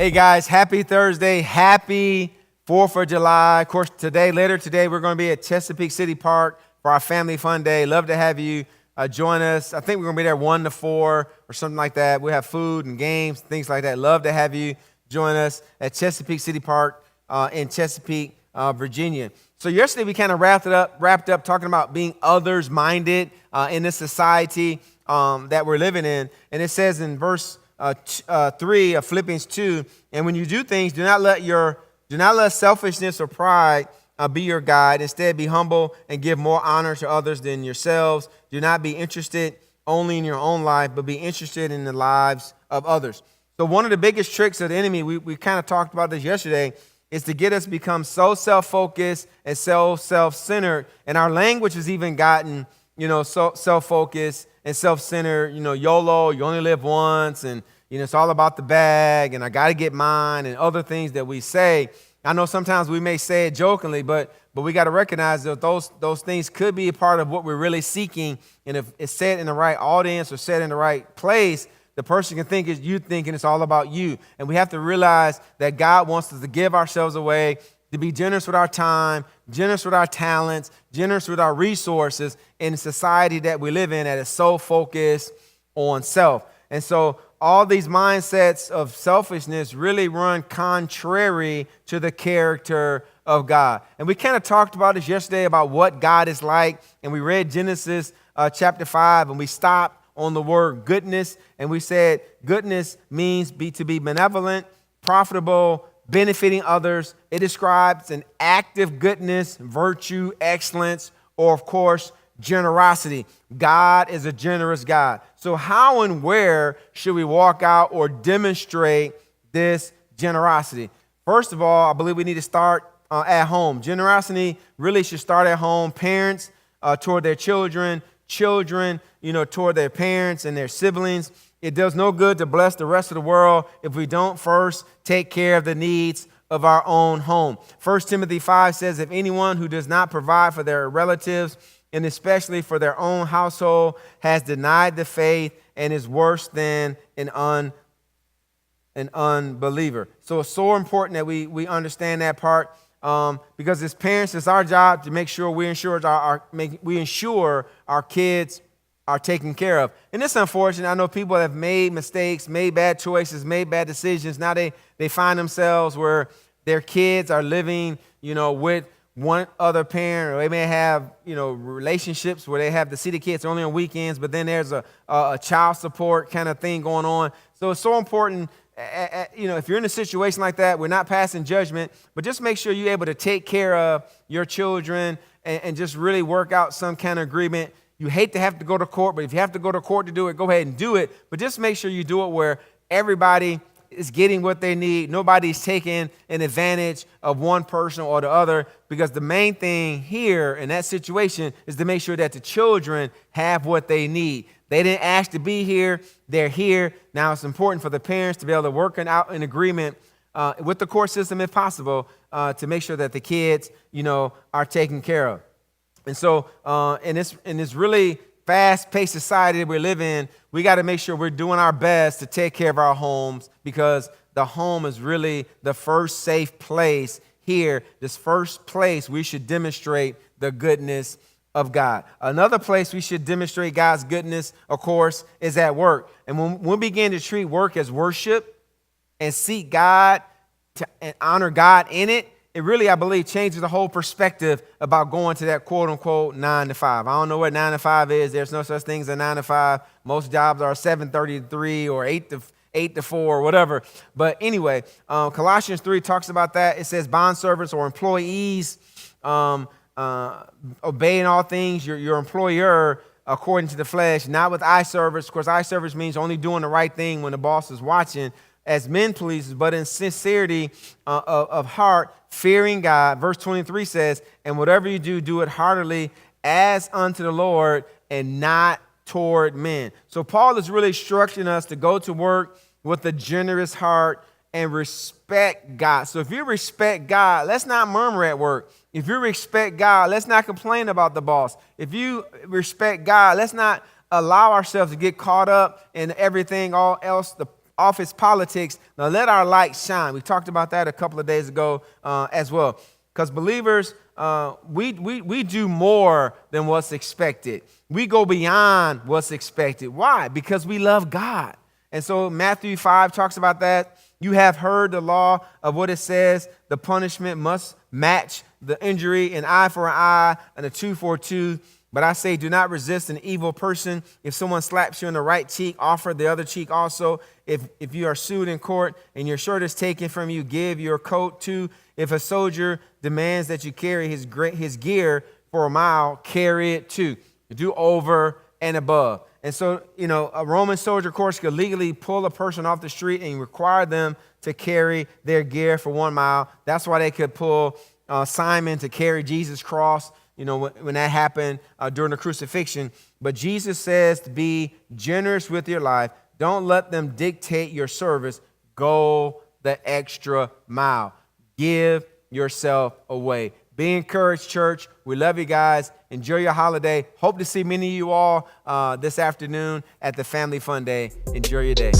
Hey guys, happy Thursday, happy 4th of July. Of course, later today, we're going to be at Chesapeake City Park for our family fun day. Love to have you join us. I think we're going to be there 1 to 4 or something like that. We have food and games, things like that. Love to have you join us at Chesapeake City Park in Chesapeake, Virginia. So yesterday we kind of wrapped up talking about being others-minded in this society that we're living in. And it says in verse 3 of Philippians 2, and when you do things, do not let selfishness or pride be your guide. Instead, be humble and give more honor to others than yourselves. Do not be interested only in your own life, but be interested in the lives of others. So one of the biggest tricks of the enemy, we kind of talked about this yesterday, is to get us to become so self-focused and so self-centered. And our language has even gotten, so self-focused and self-centered, YOLO, you only live once, and, it's all about the bag, and I got to get mine, and other things that we say. I know sometimes we may say it jokingly, but we got to recognize that those things could be a part of what we're really seeking. And if it's said in the right audience or said in the right place, the person can think you thinking it's all about you. And we have to realize that God wants us to give ourselves away, to be generous with our time, generous with our talents, generous with our resources in a society that we live in that is so focused on self. And so all these mindsets of selfishness really run contrary to the character of God. And we kind of talked about this yesterday about what God is like. And we read Genesis chapter 5, and we stopped on the word goodness. And we said goodness means to be benevolent, profitable, benefiting others. It describes an active goodness, virtue, excellence, or of course, generosity. God is a generous God. So how and where should we walk out or demonstrate this generosity? First of all, I believe we need to start at home. Generosity really should start at home. Parents toward their children, children, toward their parents and their siblings. It does no good to bless the rest of the world if we don't first take care of the needs of our own home. 1 Timothy 5 says, if anyone who does not provide for their relatives and especially for their own household has denied the faith and is worse than an unbeliever. So it's so important that we understand that part because as parents, it's our job to make sure we ensure our kids are taken care of. And it's unfortunate. I know people have made mistakes, made bad choices, made bad decisions. Now they find themselves where their kids are living, with one other parent, or they may have, relationships where they have to see the kids only on weekends, but then there's a child support kind of thing going on. So it's so important, if you're in a situation like that, we're not passing judgment, but just make sure you're able to take care of your children and just really work out some kind of agreement. You hate to have to go to court, but if you have to go to court to do it, go ahead and do it. But just make sure you do it where everybody is getting what they need. Nobody's taking an advantage of one person or the other, because the main thing here in that situation is to make sure that the children have what they need. They didn't ask to be here. They're here. Now it's important for the parents to be able to work out an agreement with the court system, if possible, to make sure that the kids, are taken care of. And so in this really fast-paced society that we live in, we got to make sure we're doing our best to take care of our homes, because the home is really the first safe place here. This first place we should demonstrate the goodness of God. Another place we should demonstrate God's goodness, of course, is at work. And when we begin to treat work as worship and seek God and honor God in it, it really, I believe, changes the whole perspective about going to that quote-unquote 9 to 5. I don't know what 9 to 5 is. There's no such thing as a 9 to 5. Most jobs are 7:30 to 3 or 8 to 4 or whatever. But anyway, Colossians 3 talks about that. It says bondservants or employees obey in all things your employer according to the flesh, not with eye service. Of course, eye service means only doing the right thing when the boss is watching, as men pleasers, but in sincerity of heart, fearing God. Verse 23 says, and whatever you do, do it heartily as unto the Lord and not toward men. So Paul is really instructing us to go to work with a generous heart and respect God. So if you respect God, let's not murmur at work. If you respect God, let's not complain about the boss. If you respect God, let's not allow ourselves to get caught up in everything all else, office politics. Now let our light shine. We talked about that a couple of days ago as well. Because believers, we do more than what's expected. We go beyond what's expected. Why? Because we love God. And so Matthew 5 talks about that. You have heard the law of what it says. The punishment must match the injury, an eye for an eye and a tooth for a tooth. But I say, do not resist an evil person. If someone slaps you on the right cheek, offer the other cheek also. If you are sued in court and your shirt is taken from you, give your coat too. If a soldier demands that you carry his gear for a mile, carry it too. Do over and above. And so, a Roman soldier, of course, could legally pull a person off the street and require them to carry their gear for 1 mile. That's why they could pull Simon to carry Jesus' cross, when that happened during the crucifixion. But Jesus says to be generous with your life. Don't let them dictate your service. Go the extra mile. Give yourself away. Be encouraged, church. We love you guys. Enjoy your holiday. Hope to see many of you all this afternoon at the Family Fun Day. Enjoy your day.